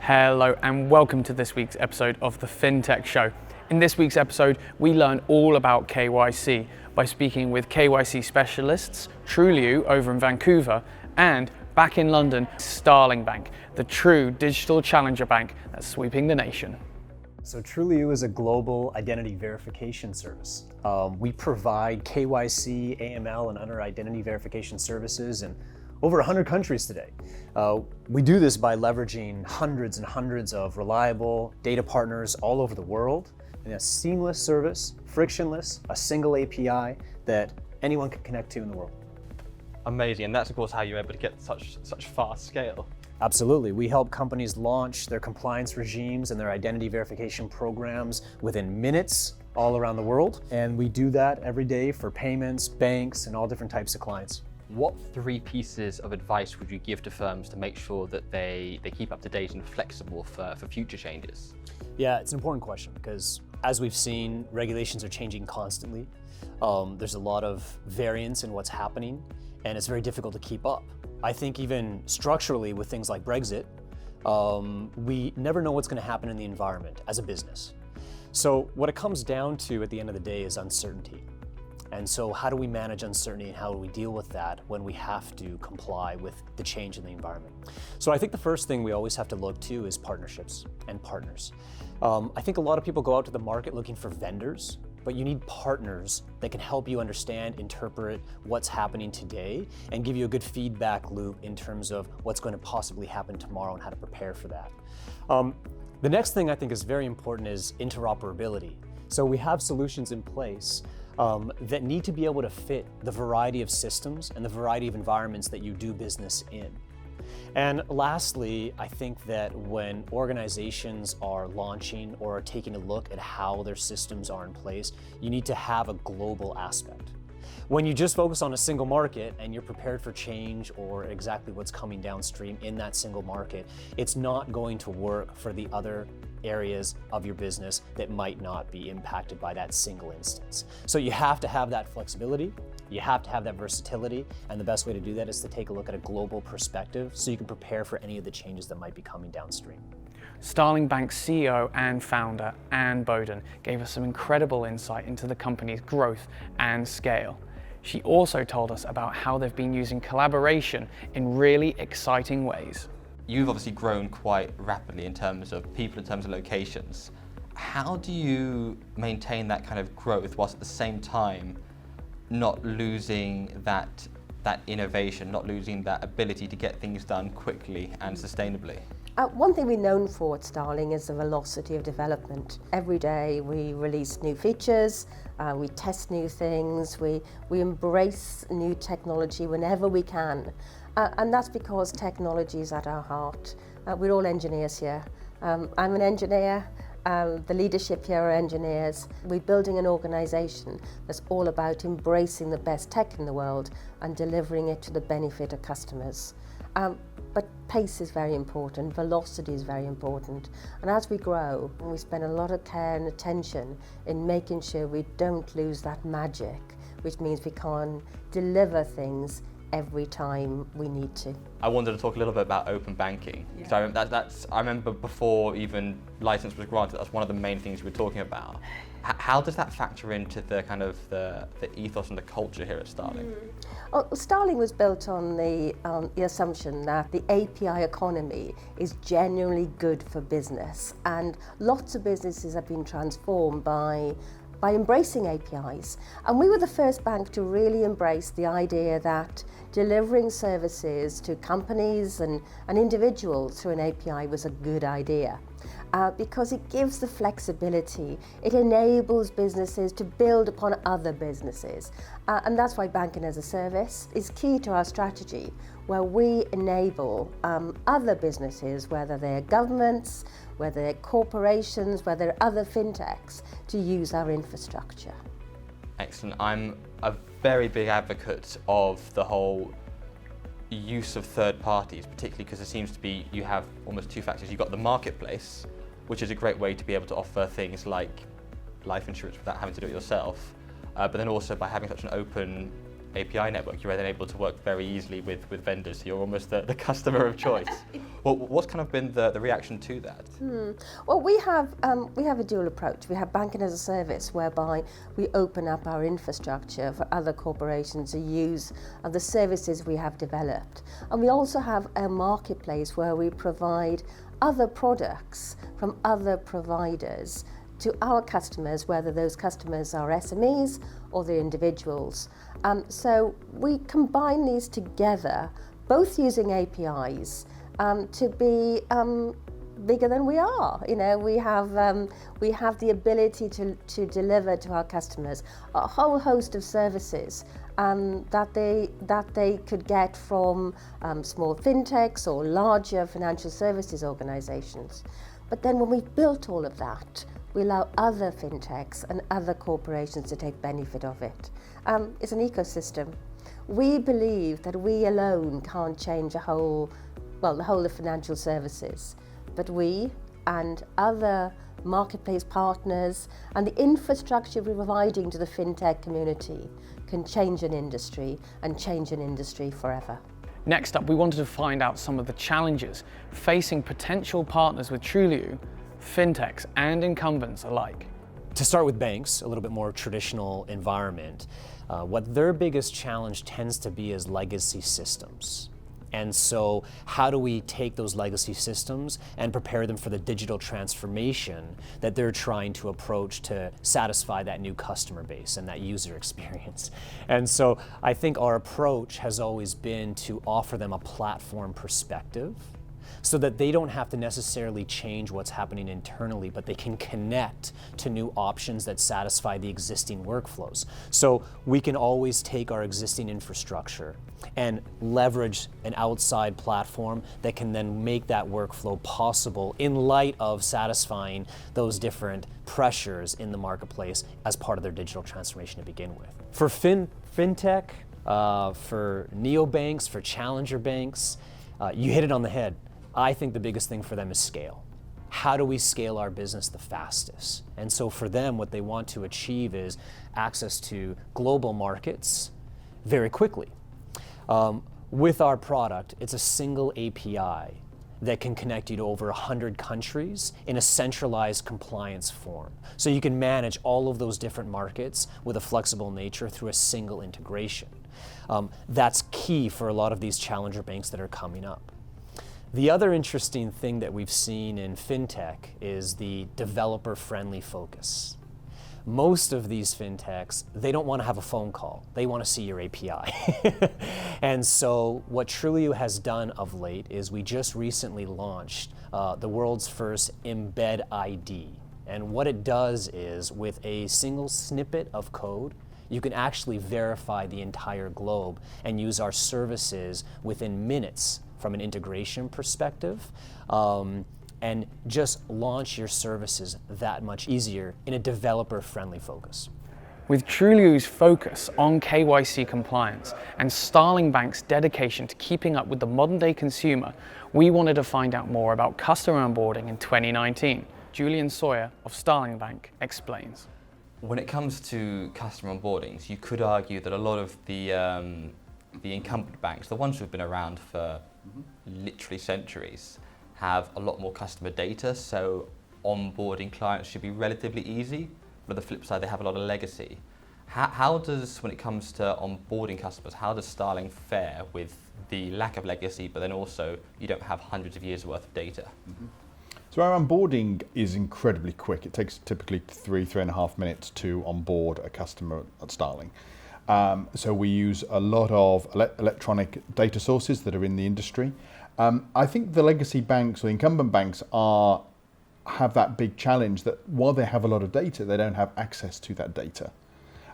Hello and welcome to this week's episode of the Fintech Show. In this week's episode, we learn all about KYC by speaking with KYC specialists, Trulioo over in Vancouver, and back in London, Starling Bank, the true digital challenger bank that's sweeping the nation. So Trulioo is a global identity verification service. We provide KYC, AML, and other identity verification services in over 100 countries today. We do this by leveraging hundreds and hundreds of reliable data partners all over the world in a seamless service, frictionless, a single API that anyone can connect to in the world. Amazing, and that's of course how you're able to get such fast scale. Absolutely. We help companies launch their compliance regimes and their identity verification programs within minutes all around the world. And we do that every day for payments, banks, and all different types of clients. What 3 pieces of advice would you give to firms to make sure that they keep up to date and flexible for future changes? Yeah, it's an important question because as we've seen, regulations are changing constantly. There's a lot of variance in what's happening, and it's very difficult to keep up. I think even structurally with things like Brexit, we never know what's going to happen in the environment as a business. So what it comes down to at the end of the day is uncertainty. And so how do we manage uncertainty and how do we deal with that when we have to comply with the change in the environment? So I think the first thing we always have to look to is partnerships and partners. I think a lot of people go out to the market looking for vendors, but you need partners that can help you understand, interpret what's happening today and give you a good feedback loop in terms of what's going to possibly happen tomorrow and how to prepare for that. The next thing I think is very important is interoperability. So we have solutions in place that need to be able to fit the variety of systems and the variety of environments that you do business in. And lastly, I think that when organizations are launching or are taking a look at how their systems are in place, you need to have a global aspect. When you just focus on a single market and you're prepared for change or exactly what's coming downstream in that single market, it's not going to work for the other areas of your business that might not be impacted by that single instance. So you have to have that flexibility, you have to have that versatility, and the best way to do that is to take a look at a global perspective so you can prepare for any of the changes that might be coming downstream. Starling Bank's CEO and founder, Anne Boden, gave us some incredible insight into the company's growth and scale. She also told us about how they've been using collaboration in really exciting ways. You've obviously grown quite rapidly in terms of people, in terms of locations. How do you maintain that kind of growth whilst at the same time not losing that innovation, not losing that ability to get things done quickly and sustainably? One thing we're known for at Starling is the velocity of development. Every day we release new features, we test new things, we embrace new technology whenever we can. And that's because technology is at our heart. We're all engineers here. I'm an engineer, the leadership here are engineers. We're building an organisation that's all about embracing the best tech in the world and delivering it to the benefit of customers. But pace is very important, velocity is very important. And as we grow, we spend a lot of care and attention in making sure we don't lose that magic, which means we can't deliver things every time we need to. I wanted to talk a little bit about open banking. Yeah. So I remember before even license was granted, that's one of the main things you were talking about. How does that factor into the kind of the ethos and the culture here at Starling? Starling was built on the assumption that the API economy is genuinely good for business, and lots of businesses have been transformed by embracing APIs. And we were the first bank to really embrace the idea that delivering services to companies and individuals through an API was a good idea. Because it gives the flexibility, it enables businesses to build upon other businesses. And that's why banking as a service is key to our strategy, where we enable other businesses, whether they're governments, whether they're corporations, whether they're other fintechs, to use our infrastructure. Excellent. I'm a very big advocate of the whole use of third parties, particularly because it seems to be you have almost 2 factors. You've got the marketplace, which is a great way to be able to offer things like life insurance without having to do it yourself, but then also by having such an open API network, you're then able to work very easily with vendors. So you're almost the customer of choice. Well, what's kind of been the reaction to that? Well, we have a dual approach. We have banking as a service, whereby we open up our infrastructure for other corporations to use the services we have developed. And we also have a marketplace where we provide other products from other providers to our customers, whether those customers are SMEs or they're individuals. So we combine these together, both using APIs, to be bigger than we are. You know, we have the ability to deliver to our customers a whole host of services that they could get from small fintechs or larger financial services organizations. But then when we've built all of that, we allow other fintechs and other corporations to take benefit of it. It's an ecosystem. We believe that we alone can't change the whole of financial services, but we and other marketplace partners and the infrastructure we're providing to the fintech community can change an industry and change an industry forever. Next up, we wanted to find out some of the challenges facing potential partners with Trulioo, fintechs and incumbents alike. To start with banks, a little bit more traditional environment, what their biggest challenge tends to be is legacy systems. And so how do we take those legacy systems and prepare them for the digital transformation that they're trying to approach to satisfy that new customer base and that user experience? And so I think our approach has always been to offer them a platform perspective so that they don't have to necessarily change what's happening internally, but they can connect to new options that satisfy the existing workflows. So we can always take our existing infrastructure and leverage an outside platform that can then make that workflow possible in light of satisfying those different pressures in the marketplace as part of their digital transformation to begin with. For fintech, for neobanks, for challenger banks, you hit it on the head. I think the biggest thing for them is scale. How do we scale our business the fastest? And so for them, what they want to achieve is access to global markets very quickly. With our product, it's a single API that can connect you to over 100 countries in a centralized compliance form. So you can manage all of those different markets with a flexible nature through a single integration. That's key for a lot of these challenger banks that are coming up. The other interesting thing that we've seen in fintech is the developer-friendly focus. Most of these fintechs, they don't want to have a phone call. They want to see your API. And so what Trulioo has done of late is we just recently launched the world's first Embed ID. And what it does is with a single snippet of code, you can actually verify the entire globe and use our services within minutes from an integration perspective, and just launch your services that much easier in a developer-friendly focus. With Trulioo's focus on KYC compliance and Starling Bank's dedication to keeping up with the modern-day consumer, we wanted to find out more about customer onboarding in 2019. Julian Sawyer of Starling Bank explains. When it comes to customer onboardings, you could argue that a lot of the incumbent banks, the ones who've been around for literally centuries, have a lot more customer data, so onboarding clients should be relatively easy. But on the flip side, they have a lot of legacy. How does, when it comes to onboarding customers, how does Starling fare with the lack of legacy, but then also you don't have hundreds of years worth of data? So our onboarding is incredibly quick. It takes typically 3.5 minutes to onboard a customer at Starling. So we use a lot of electronic data sources that are in the industry. I think the legacy banks or incumbent banks have that big challenge that while they have a lot of data, they don't have access to that data.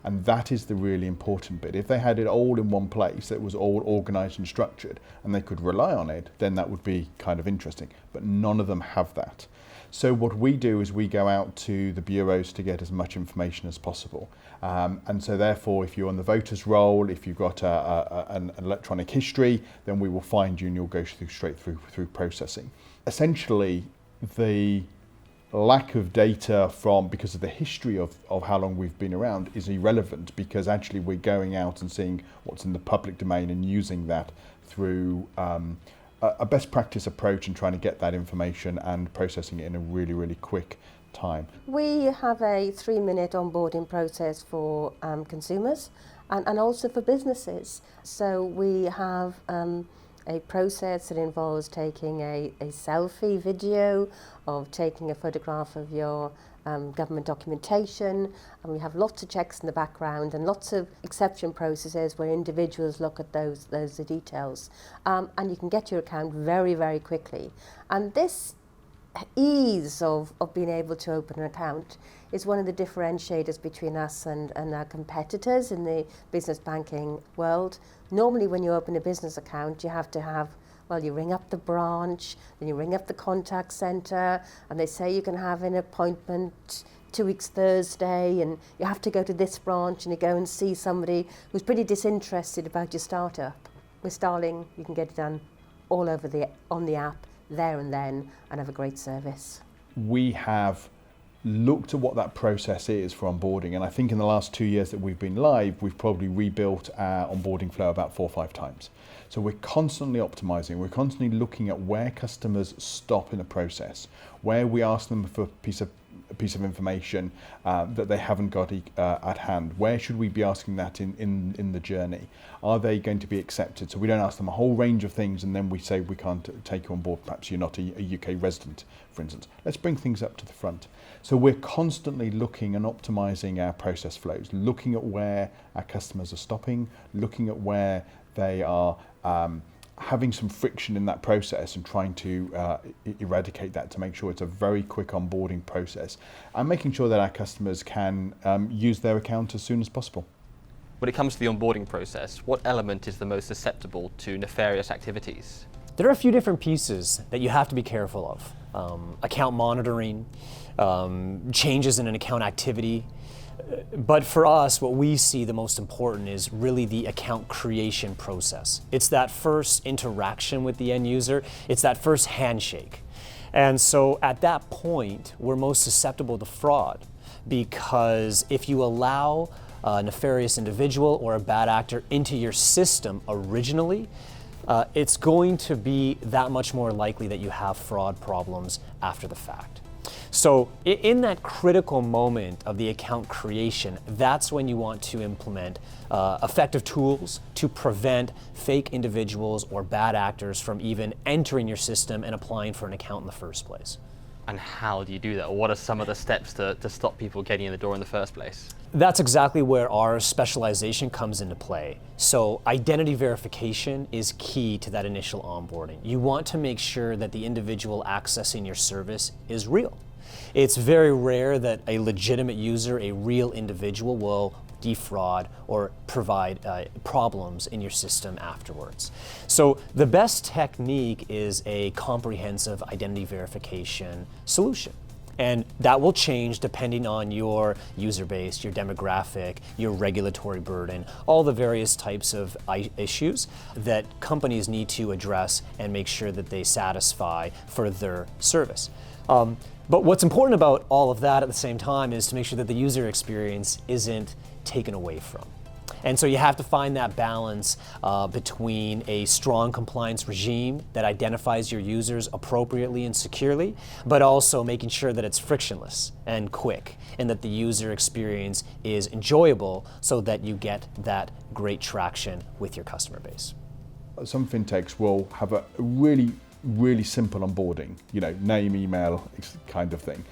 And that is the really important bit. If they had it all in one place, that was all organized and structured, and they could rely on it, then that would be kind of interesting. But none of them have that. So what we do is we go out to the bureaus to get as much information as possible. And so therefore, if you're on the voters roll, if you've got an electronic history, then we will find you and you'll go straight through processing. Essentially, the lack of data because of the history of how long we've been around is irrelevant, because actually we're going out and seeing what's in the public domain and using that through a best practice approach and trying to get that information and processing it in a really, really quick time. We have a 3-minute onboarding process for consumers and also for businesses. So we have a process that involves taking a selfie video of taking a photograph of your government documentation, and we have lots of checks in the background and lots of exception processes where individuals look at those details, and you can get your account very, very quickly. And this ease of being able to open an account is one of the differentiators between us and our competitors in the business banking world. Normally when you open a business account, you have to have, well, you ring up the branch, then you ring up the contact centre, and they say you can have an appointment 2 weeks Thursday, and you have to go to this branch, and you go and see somebody who's pretty disinterested about your startup. With Starling, you can get it done all over on the app, there and then, and have a great service. We have looked at what that process is for onboarding, and I think in the last 2 years that we've been live, we've probably rebuilt our onboarding flow about 4 or 5 times. So we're constantly optimizing, we're constantly looking at where customers stop in a process, where we ask them for a piece of information that they haven't got at hand. Where should we be asking that in the journey? Are they going to be accepted? So we don't ask them a whole range of things and then we say we can't take you on board. Perhaps you're not a UK resident, for instance. Let's bring things up to the front. So we're constantly looking and optimizing our process flows, looking at where our customers are stopping, looking at where they are having some friction in that process and trying to eradicate that to make sure it's a very quick onboarding process and making sure that our customers can use their account as soon as possible. When it comes to the onboarding process, what element is the most susceptible to nefarious activities? There are a few different pieces that you have to be careful of. Account monitoring, changes in an account activity. But for us, what we see the most important is really the account creation process. It's that first interaction with the end user. It's that first handshake. And so at that point, we're most susceptible to fraud, because if you allow a nefarious individual or a bad actor into your system originally, it's going to be that much more likely that you have fraud problems after the fact. So in that critical moment of the account creation, that's when you want to implement effective tools to prevent fake individuals or bad actors from even entering your system and applying for an account in the first place. And how do you do that? Or what are some of the steps to stop people getting in the door in the first place? That's exactly where our specialization comes into play. So identity verification is key to that initial onboarding. You want to make sure that the individual accessing your service is real. It's very rare that a legitimate user, a real individual, will defraud or provide problems in your system afterwards. So the best technique is a comprehensive identity verification solution. And that will change depending on your user base, your demographic, your regulatory burden, all the various types of issues that companies need to address and make sure that they satisfy for their service. But what's important about all of that at the same time is to make sure that the user experience isn't taken away from. And so you have to find that balance between a strong compliance regime that identifies your users appropriately and securely, but also making sure that it's frictionless and quick and that the user experience is enjoyable so that you get that great traction with your customer base. Some fintechs will have a really simple onboarding, name, email kind of thing.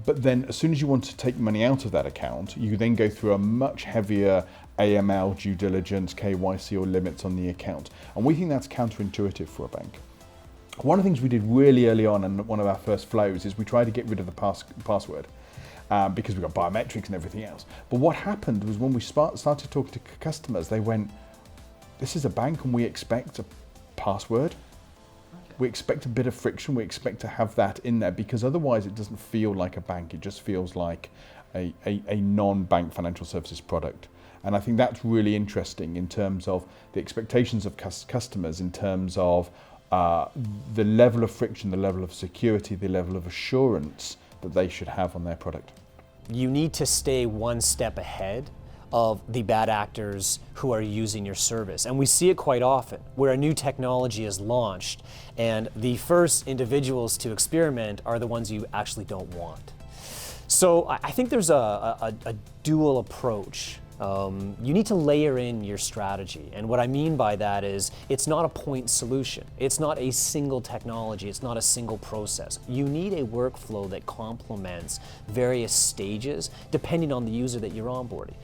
But then as soon as you want to take money out of that account, you then go through a much heavier AML, due diligence, KYC or limits on the account. And we think that's counterintuitive for a bank. One of the things we did really early on in one of our first flows is we tried to get rid of the password because we've got biometrics and everything else. But what happened was when we started talking to customers, they went, this is a bank and we expect a password. We expect a bit of friction, we expect to have that in there because otherwise it doesn't feel like a bank, it just feels like a non-bank financial services product. And I think that's really interesting in terms of the expectations of customers, in terms of the level of friction, the level of security, the level of assurance that they should have on their product. You need to stay one step ahead of the bad actors who are using your service. And we see it quite often, where a new technology is launched and the first individuals to experiment are the ones you actually don't want. So I think there's a dual approach. You need to layer in your strategy. And what I mean by that is it's not a point solution. It's not a single technology. It's not a single process. You need a workflow that complements various stages depending on the user that you're onboarding.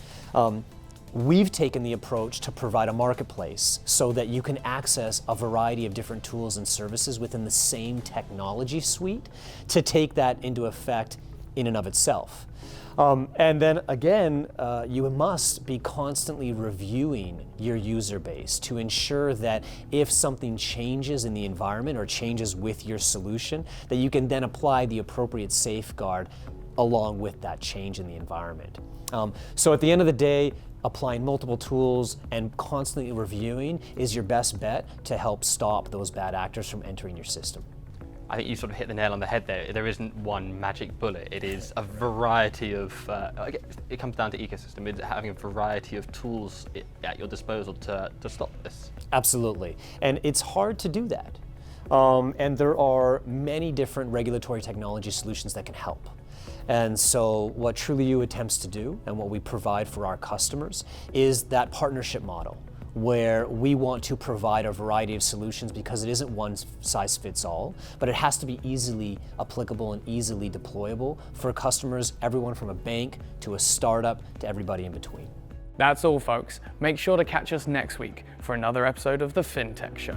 We've taken the approach to provide a marketplace so that you can access a variety of different tools and services within the same technology suite to take that into effect in and of itself. And then again, you must be constantly reviewing your user base to ensure that if something changes in the environment or changes with your solution, that you can then apply the appropriate safeguard along with that change in the environment. So at the end of the day, applying multiple tools and constantly reviewing is your best bet to help stop those bad actors from entering your system. I think you sort of hit the nail on the head there. There isn't one magic bullet. It is a variety of, it comes down to ecosystem. It's having a variety of tools at your disposal to stop this. Absolutely. And it's hard to do that. And there are many different regulatory technology solutions that can help. And so what Trulioo attempts to do and what we provide for our customers is that partnership model, where we want to provide a variety of solutions because it isn't one size fits all, but it has to be easily applicable and easily deployable for customers, everyone from a bank to a startup to everybody in between. That's all, folks. Make sure to catch us next week for another episode of the Fintech Show.